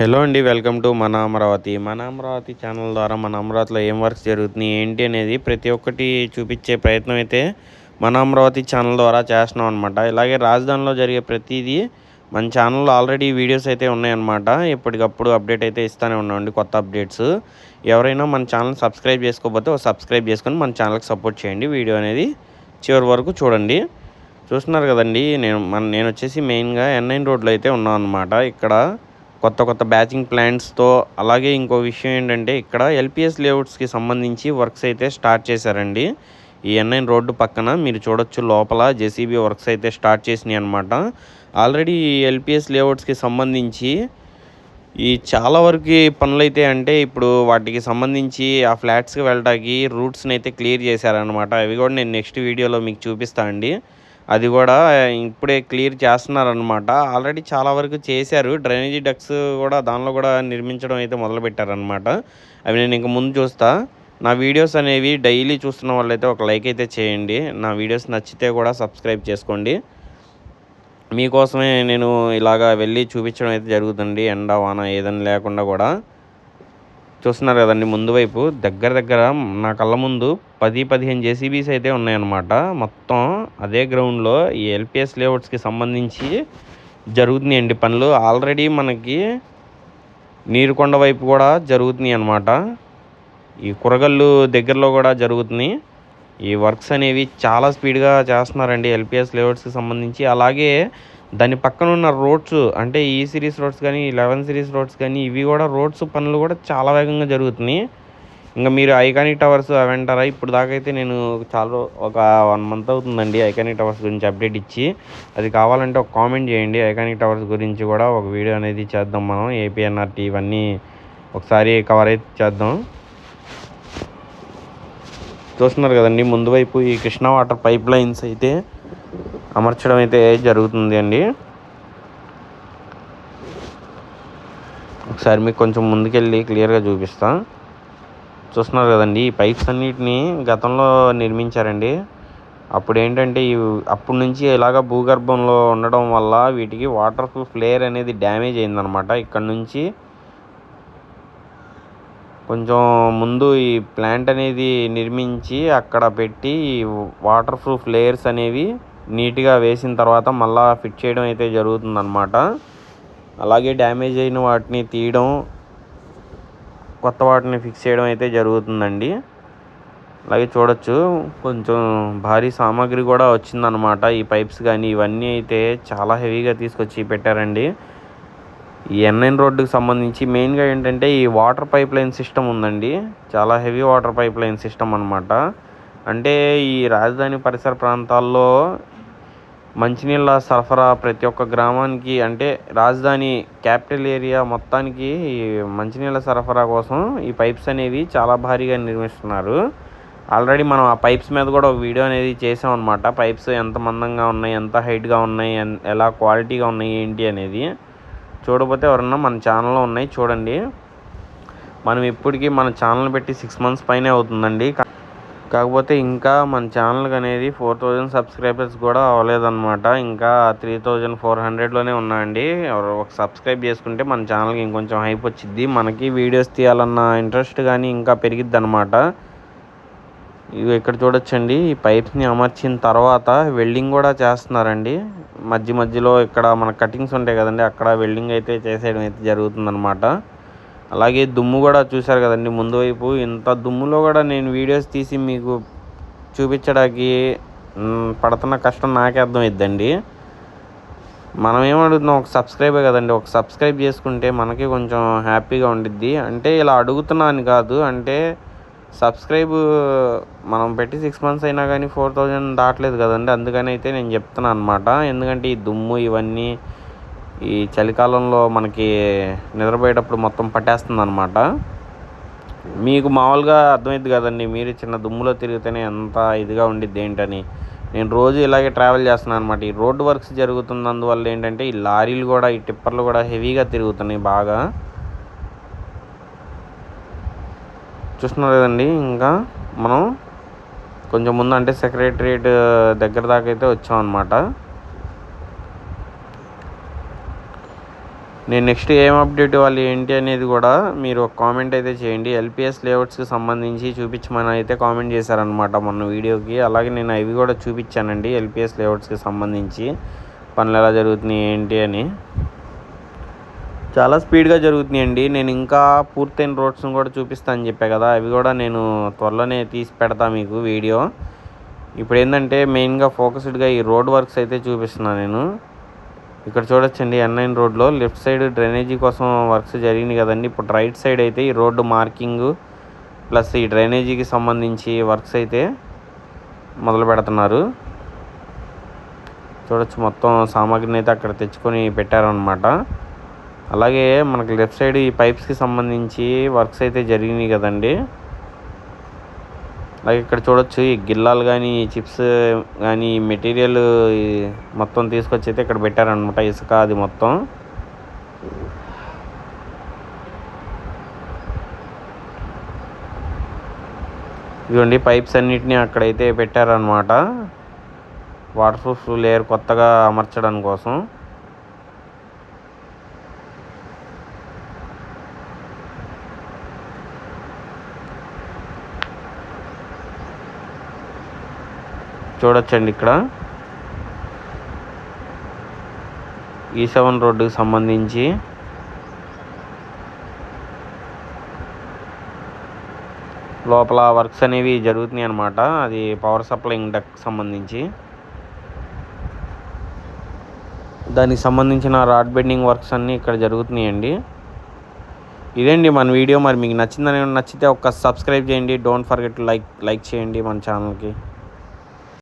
Hello అండి. Welcome to మన అమరావతి. మన అమరావతి ఛానల్ ద్వారా మన అమరావతిలో ఏం వర్క్స్ జరుగుతున్నాయి, ఏంటి అనేది ప్రతి ఒక్కటి చూపించే ప్రయత్నం అయితే మన అమరావతి ఛానల్ ద్వారా చేస్తున్నాం అనమాట. ఇలాగే రాజధానిలో జరిగే ప్రతిదీ మన ఛానల్లో ఆల్రెడీ వీడియోస్ అయితే ఉన్నాయన్నమాట. ఎప్పటికప్పుడు అప్డేట్ అయితే ఇస్తూనే ఉన్నామండి, కొత్త అప్డేట్స్. ఎవరైనా మన ఛానల్ సబ్స్క్రైబ్ చేసుకోకపోతే సబ్స్క్రైబ్ చేసుకొని మన ఛానల్కి సపోర్ట్ చేయండి. వీడియో అనేది చివరి వరకు చూడండి. చూస్తున్నారు కదండి, నేను వచ్చేసి మెయిన్గా N9 రోడ్లో అయితే ఉన్నాం అనమాట. ఇక్కడ కొత్త బ్యాచింగ్ ప్లాంట్స్తో. అలాగే ఇంకో విషయం ఏంటంటే, ఇక్కడ ఎల్పిఎస్ లేఅవుట్స్కి సంబంధించి వర్క్స్ అయితే స్టార్ట్ చేశారండి. ఈ N9 రోడ్డు పక్కన మీరు చూడొచ్చు, లోపల జేసీబీ వర్క్స్ అయితే స్టార్ట్ చేసినాయి అనమాట. ఆల్రెడీ ఈ ఎల్పిఎస్ లేఅవుట్స్కి సంబంధించి ఈ చాలా వరకు పనులైతే, అంటే ఇప్పుడు వాటికి సంబంధించి ఆ ఫ్లాట్స్కి వెళ్ళడానికి రూట్స్ని అయితే క్లియర్ చేశారనమాట. అవి కూడా నేను నెక్స్ట్ వీడియోలో మీకు చూపిస్తాను అండి. అది కూడా ఇప్పుడే క్లియర్ చేస్తున్నారనమాట. ఆల్రెడీ చాలా వరకు చేశారు. డ్రైనేజీ డక్స్ కూడా దానిలో కూడా నిర్మించడం అయితే మొదలుపెట్టారనమాట. అవి నేను ఇంక ముందు చూస్తా. నా వీడియోస్ అనేవి డైలీ చూస్తున్న వాళ్ళైతే ఒక లైక్ అయితే చేయండి. నా వీడియోస్ నచ్చితే కూడా సబ్స్క్రైబ్ చేసుకోండి. మీకోసమే నేను ఇలాగా వెళ్ళి చూపించడం అయితే జరుగుతుంది. ఎండ వాన ఏదైనా లేకుండా కూడా. చూస్తున్నారు కదండి, ముందు వైపు దగ్గర నా కళ్ళ ముందు 10-15 జేసీబీస్ అయితే ఉన్నాయన్నమాట. మొత్తం అదే గ్రౌండ్లో ఈ ఎల్పిఎస్ లేఅవుట్స్కి సంబంధించి జరుగుతున్నాయండి పనులు. ఆల్రెడీ మనకి నీరుకొండ వైపు కూడా జరుగుతున్నాయి అన్నమాట. ఈ కురగల్లు దగ్గరలో కూడా జరుగుతున్నాయి. ఈ వర్క్స్ అనేవి చాలా స్పీడ్గా చేస్తున్నారండి ఎల్పిఎస్ లేఅవుట్స్కి సంబంధించి. అలాగే దాని పక్కన ఉన్న రోడ్స్, అంటే ఈ సిరీస్ రోడ్స్ కానీ 11 సిరీస్ రోడ్స్ కానీ, ఇవి కూడా రోడ్స్ పనులు కూడా చాలా వేగంగా జరుగుతున్నాయి. ఇంకా మీరు ఐకానిక్ టవర్స్ అవి అంటారా, ఇప్పుడు దాకా అయితే నేను ఒక 1 మంత్ అవుతుందండి ఐకానిక్ టవర్స్ గురించి అప్డేట్ ఇచ్చి. అది కావాలంటే ఒక కామెంట్ చేయండి. ఐకానిక్ టవర్స్ గురించి కూడా ఒక వీడియో అనేది చేద్దాం మనం. ఏపీఎన్ఆర్టీ ఇవన్నీ ఒకసారి కవర్ అయితే చేద్దాం. చూస్తున్నారు కదండి, ముందు వైపు ఈ కృష్ణా వాటర్ పైప్ లైన్స్ అయితే అమర్చడం అయితే జరుగుతుంది అండి. ఒకసారి మీకు కొంచెం ముందుకెళ్ళి క్లియర్గా చూపిస్తా. చూస్తున్నారు కదండి, ఈ పైప్స్ అన్నిటిని గతంలో నిర్మించారండి. అప్పుడు ఏంటంటే అప్పటి నుంచి ఇలాగ భూగర్భంలో ఉండడం వల్ల వీటికి వాటర్ ప్రూఫ్ లేయర్ అనేది డ్యామేజ్ అయిందనమాట. ఇక్కడ నుంచి కొంచెం ముందు ఈ ప్లాంట్ అనేది నిర్మించి అక్కడ పెట్టి వాటర్ ప్రూఫ్ లేయర్స్ అనేవి నీట్గా వేసిన తర్వాత మళ్ళీ ఫిట్ చేయడం అయితే జరుగుతుందన్నమాట. అలాగే డ్యామేజ్ అయిన వాటిని తీయడం, కొత్త వాటిని ఫిక్స్ చేయడం అయితే జరుగుతుందండి. అలాగే చూడొచ్చు, కొంచెం భారీ సామాగ్రి కూడా వచ్చిందనమాట. ఈ పైప్స్ కానీ ఇవన్నీ అయితే చాలా హెవీగా తీసుకొచ్చి పెట్టారండి. ఈ N9 రోడ్డుకి సంబంధించి మెయిన్గా ఏంటంటే ఈ వాటర్ పైప్ లైన్ సిస్టమ్ ఉందండి. చాలా heavy water pipe line system అనమాట. అంటే ఈ రాజధాని పరిసర ప్రాంతాల్లో మంచినీళ్ళ సరఫరా ప్రతి ఒక్క గ్రామానికి, అంటే రాజధాని క్యాపిటల్ ఏరియా మొత్తానికి ఈ మంచినీళ్ళ సరఫరా కోసం ఈ పైప్స్ అనేవి చాలా భారీగా నిర్మిస్తున్నారు. ఆల్రెడీ మనం ఆ పైప్స్ మీద కూడా ఒక వీడియో అనేది చేసాం అనమాట. పైప్స్ ఎంత మందంగా ఉన్నాయి, ఎంత హైట్గా ఉన్నాయి, ఎలా క్వాలిటీగా ఉన్నాయి ఏంటి అనేది. చూడకపోతే ఎవరన్నా మన ఛానల్లో ఉన్నాయి, చూడండి. మనం ఇప్పటికీ మన ఛానల్ పెట్టి 6 మంత్స్ పైనే అవుతుందండి. కాకపోతే ఇంకా మన ఛానల్కి అనేది 4000 సబ్స్క్రైబర్స్ కూడా అవ్వలేదన్నమాట. ఇంకా 3400లోనే ఉన్నాయండి. ఎవరు ఒక సబ్స్క్రైబ్ చేసుకుంటే మన ఛానల్కి ఇంకొంచెం హైప్ వచ్చిద్ది. మనకి వీడియోస్ తీయాలన్న ఇంట్రెస్ట్ కానీ ఇంకా పెరిగిద్ది అనమాట. ఇవి ఇక్కడ చూడొచ్చండి, ఈ పైప్స్ని అమర్చిన తర్వాత వెల్డింగ్ కూడా చేస్తున్నారండి. మధ్యలో ఇక్కడ మన కటింగ్స్ ఉంటాయి కదండి, అక్కడ వెల్డింగ్ అయితే చేసేయడం అయితే జరుగుతుందన్నమాట. అలాగే దుమ్ము కూడా చూశారు కదండి, ముందు వైపు ఇంత దుమ్ములో కూడా నేను వీడియోస్ తీసి మీకు చూపించడానికి పడుతున్న కష్టం నాకే అర్థమైద్దండి. మనం ఏమడుగుతున్నాం, ఒక సబ్స్క్రైబే కదండి. ఒక సబ్స్క్రైబ్ చేసుకుంటే మనకి కొంచెం హ్యాపీగా ఉండిద్ది. అంటే ఇలా అడుగుతున్నాను కాదు, అంటే సబ్స్క్రైబ్ మనం పెట్టి 6 మంత్స్ అయినా కానీ 4000 దాటలేదు కదండి. అందుకని అయితే నేను చెప్తున్నాను అనమాట. ఎందుకంటే ఈ దుమ్ము ఇవన్నీ ఈ చలికాలంలో మనకి నిద్రపోయేటప్పుడు మొత్తం పట్టేస్తుంది అనమాట. మీకు మామూలుగా అర్థమైద్ది కదండి, మీరు చిన్న దుమ్ములో తిరిగితేనే ఎంత ఇదిగా ఉండిద్ది ఏంటని. నేను రోజు ఇలాగే ట్రావెల్ చేస్తున్నాను అనమాట. ఈ రోడ్డు వర్క్స్ జరుగుతున్నందువల్ల ఏంటంటే ఈ లారీలు కూడా, ఈ టిప్పర్లు కూడా హెవీగా తిరుగుతున్నాయి బాగా. చూస్తున్నారు కదండి, ఇంకా మనం కొంచెం ముందు అంటే సెక్రటరియట్ దగ్గర దాకా అయితే వచ్చామన్నమాట. నేను నెక్స్ట్ ఏం అప్డేట్ ఇవ్వాలి ఏంటి అనేది కూడా మీరు ఒక కామెంట్ అయితే చేయండి. ఎల్పిఎస్ లేఅవుట్స్కి సంబంధించి చూపించమని అయితే కామెంట్ చేశారనమాట మొన్న వీడియోకి. అలాగే నేను అవి కూడా చూపించానండి, ఎల్పిఎస్ లేఅవుట్స్కి సంబంధించి పనులు ఎలా జరుగుతున్నాయి ఏంటి అని. చాలా స్పీడ్గా జరుగుతున్నాయండి. నేను ఇంకా పూర్తయిన రోడ్స్ని కూడా చూపిస్తాను అని చెప్పా కదా, అవి కూడా నేను త్వరలోనే తీసి పెడతా మీకు వీడియో. ఇప్పుడు ఏంటంటే మెయిన్గా ఫోకస్డ్గా ఈ రోడ్ వర్క్స్ అయితే చూపిస్తున్నాను నేను. ఇక్కడ చూడొచ్చండి, N9 రోడ్లో లెఫ్ట్ సైడ్ డ్రైనేజీ కోసం వర్క్స్ జరిగినాయి కదండి. ఇప్పుడు రైట్ సైడ్ అయితే ఈ రోడ్డు మార్కింగ్ ప్లస్ ఈ డ్రైనేజీకి సంబంధించి వర్క్స్ అయితే మొదలు పెడుతున్నారు. చూడొచ్చు, మొత్తం సామాగ్రిని అయితే అక్కడ తెచ్చుకొని పెట్టారనమాట. అలాగే మనకి లెఫ్ట్ సైడ్ ఈ పైప్స్కి సంబంధించి వర్క్స్ అయితే జరిగినాయి కదండి. అలాగే ఇక్కడ చూడొచ్చు, ఈ గిల్లాలు కానీ ఈ చిప్స్ కానీ మెటీరియల్ మొత్తం తీసుకొచ్చి అయితే ఇక్కడ పెట్టారనమాట, ఇసుక అది మొత్తం. ఇదిగోండి పైప్స్ అన్నిటినీ అక్కడైతే పెట్టారనమాట, వాటర్ ప్రూఫ్ లేయర్ కొత్తగా అమర్చడం కోసం. చూడొచ్చండి ఇక్కడ E7 రోడ్డుకి సంబంధించి లోపల వర్క్స్ అనేవి జరుగుతున్నాయి అన్నమాట. అది పవర్ సప్లైయింగ్ డక్ట్కి సంబంధించి, దానికి సంబంధించిన రాడ్ బెండింగ్ వర్క్స్ అన్నీ ఇక్కడ జరుగుతున్నాయండి. ఇదేండి మన వీడియో. మరి మీకు నచ్చితే ఒక్క సబ్స్క్రైబ్ చేయండి. డోంట్ ఫర్గెట్ లైక్ చేయండి మన ఛానల్కి.